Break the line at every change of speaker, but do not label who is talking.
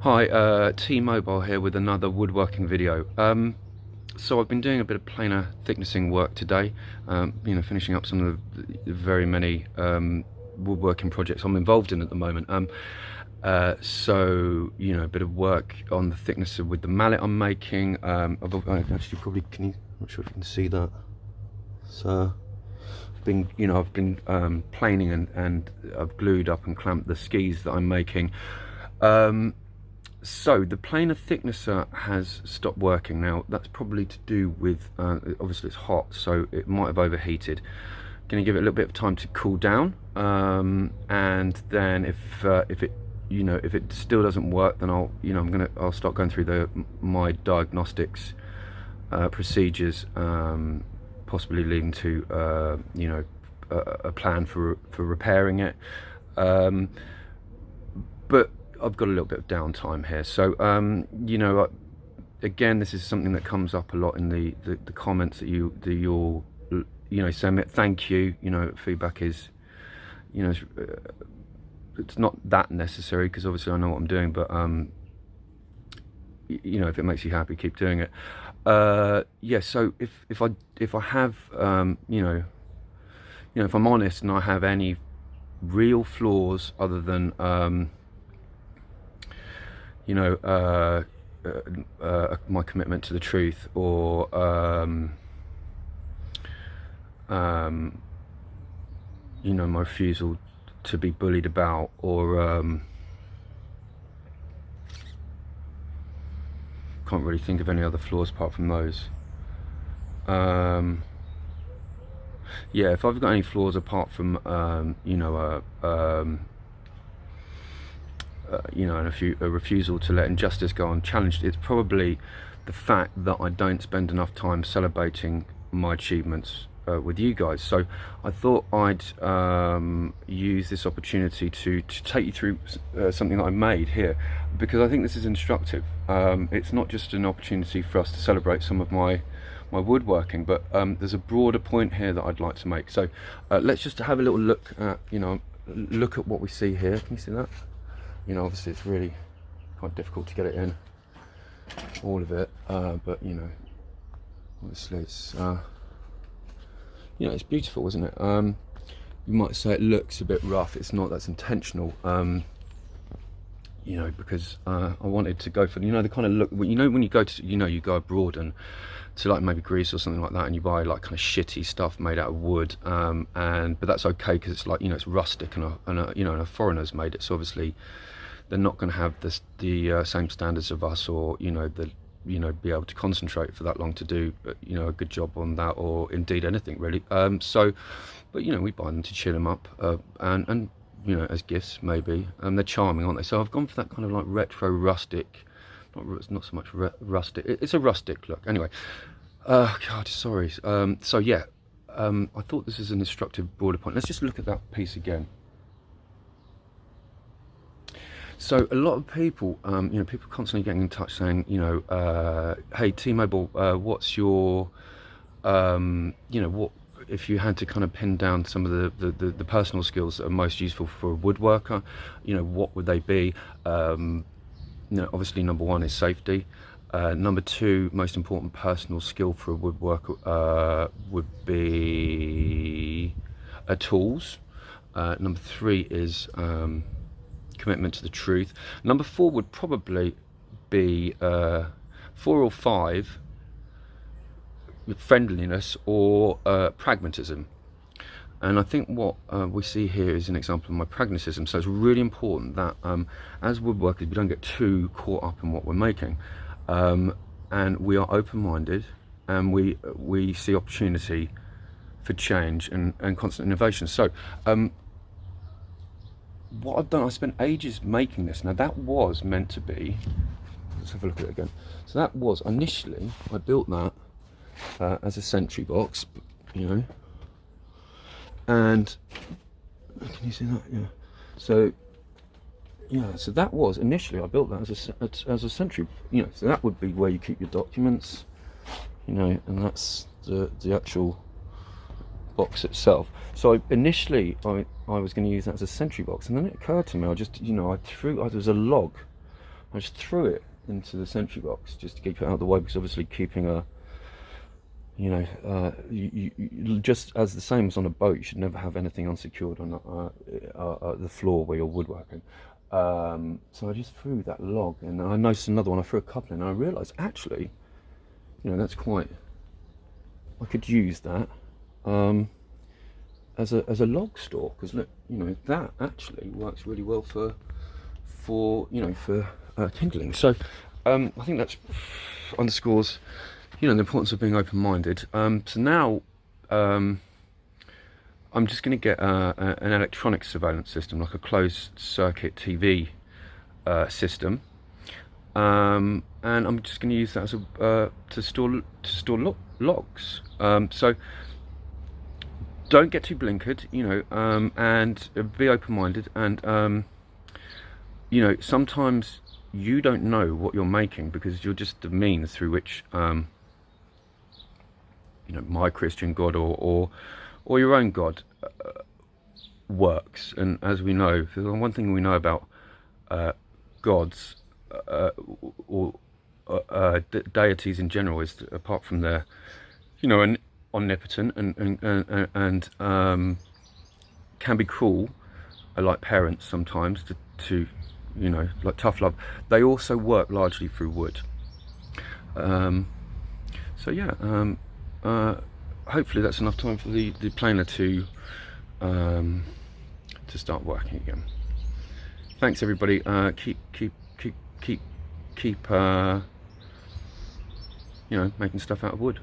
Hi, T-Mobile here with another woodworking video. So I've been doing a bit of planer thicknessing work today, finishing up some of the very many woodworking projects I'm involved in at the moment. So a bit of work on the thickness with the mallet I'm making. I've actually probably I'm not sure if you can see that. So I've been planing and I've glued up and clamped the skis that I'm making. So the planer thicknesser has stopped working now. That's probably to do with obviously it's hot, so it might have overheated. Going to give it a little bit of time to cool down, and then if it still doesn't work, then I'll start going through my diagnostics procedures, possibly leading to a plan for repairing it. But I've got a little bit of downtime here, so again, this is something that comes up a lot in the comments that you'll send me. Thank you. Feedback is it's not that necessary, because obviously I know what I'm doing, but if it makes you happy, keep doing it. Yeah, so if I have if I'm honest and I have any real flaws other than my commitment to the truth, or my refusal to be bullied about, or can't really think of any other flaws apart from those. Yeah, if I've got any flaws apart from a refusal to let injustice go unchallenged, it's probably the fact that I don't spend enough time celebrating my achievements with you guys. So I thought I'd use this opportunity to take you through something that I made here, because I think this is instructive. It's not just an opportunity for us to celebrate some of my woodworking, but there's a broader point here that I'd like to make. So let's just have a little look at what we see here. Can you see that? Obviously it's really quite difficult to get it in, all of it, but obviously it's it's beautiful, isn't it? You might say it looks a bit rough. It's not. That's intentional, because I wanted to go for the kind of look, when you go to you go abroad and to like maybe Greece or something like that, and you buy like kind of shitty stuff made out of wood, but that's okay, because it's like it's rustic, and a foreigner's made it, so obviously they're not going to have the same standards of us, or be able to concentrate for that long to do a good job on that, or indeed anything really. But we buy them to chill them up, and as gifts maybe. They're charming, aren't they? So I've gone for that kind of like retro rustic, not so much rustic, it's a rustic look anyway. God, sorry. So yeah, I thought this is an instructive broader point. Let's just look at that piece again. So a lot of people, people constantly getting in touch saying, hey T-Mobile, what's your, what if you had to kind of pin down some of the personal skills that are most useful for a woodworker, what would they be? Obviously number one is safety. Number two, most important personal skill for a woodworker would be tools. Number three is commitment to the truth. Number four would probably be 4 or 5, friendliness or pragmatism. And I think what we see here is an example of my pragmatism. So it's really important that as woodworkers, we don't get too caught up in what we're making, and we are open-minded, and we see opportunity for change and constant innovation. So what I've done, I spent ages making this. Now that was meant to be, let's have a look at it again. So that was initially, I built that as a sentry box, and can you see that? Yeah. So yeah, so that was initially, I built that as a sentry, so that would be where you keep your documents, and that's the actual box itself. So initially I was going to use that as a sentry box, and then it occurred to me, I just, there was a log I just threw it into the sentry box just to keep it out of the way, because obviously keeping a, you know, you just as the same as on a boat, you should never have anything unsecured on the floor where you're woodworking. So I just threw that log, and I noticed another one. I threw a couple in, and I realised actually, you know, that's quite. I could use that as a log store, because look, you know, that actually works really well for you know, for kindling. So I think that's underscores, you know, the importance of being open-minded. So now I'm just going to get an electronic surveillance system, like a closed circuit TV system, and I'm just going to use that as a to store logs. So don't get too blinkered, you know, and be open-minded. And you know, sometimes you don't know what you're making because you're just the means through which you know, my Christian God or your own God works. And as we know, the one thing we know about gods or deities in general is that, apart from their, you know, an omnipotent and can be cruel, like parents sometimes, to you know, like tough love, they also work largely through wood. So yeah, hopefully that's enough time for the planer to start working again. Thanks everybody. Keep you know, making stuff out of wood.